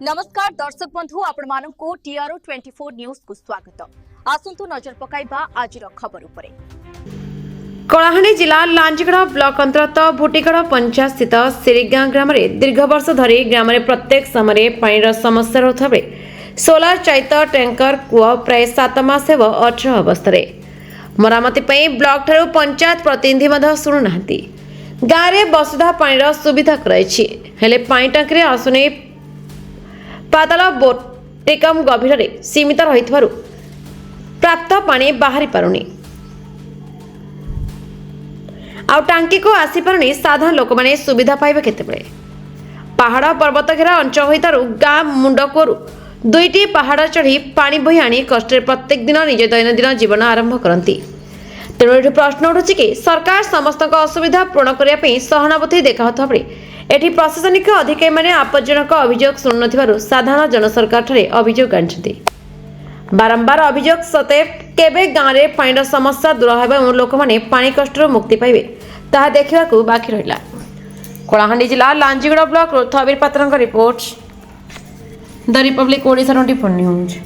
नमस्कार दर्शक बंधु आपण मानकु टीआरओ 24 न्यूज को स्वागत। आसंतु नजर पकाइबा आज खबर उपरे। कलाहांडी जिला लांजीगड़ ब्लॉक अंतर्गत भुटीगड़ पंचायत स्थित सिरिगां ग्राम में दीर्घ वर्ष धरी ग्राम में प्रत्येक समय पानी समस्या रहा बेले सोलार चालित टैंकर कूह प्राय 7 मास हेब अचल अवस्था मरामती ब्लॉक ठारू पंचायत प्रतिनिधि शुणुना गाँव में वसुधा पानी सुविधा कराई पानी टांकी आसुनी पाताल बोटेकम गभीर सीमित रही प्राप्त पानी बाहरी पारुनी आउ टांकी को आसी पारुनी साधारण लोक मैंने सुविधा पाइबे केतेबेले पहाड़ पर्वत घेरा अंचल होइतारु गाँ मुंडकुरु दुईटी पहाड़ चढ़ी पानी बोही आनी कष्ट प्रत्येक दिन निज दैनंदिन जीवन आरंभ करती। तेणु ये प्रश्न उठुछि कि सरकार समस्त असुविधा पूर्ण करने सहानुभूति देखा बेले एठी प्रशासनिक अधिकारी मैंने आपत्तिजनक अभियोग शुणुनथिबारु साधारण जन सरकार ठारे अभियोग आनिछन्ति। बारंबार अभियोग सते केबे गाँव में पानी समस्या दूर होगा और लोक मैंने पानी कष्ट मुक्ति पाइबे ताहा देखिबाकु बाकी रहिला। कलाहांडी जिला लांजीगड़ ब्लॉक थबीर पात्र report the Republic Odisha 24 news.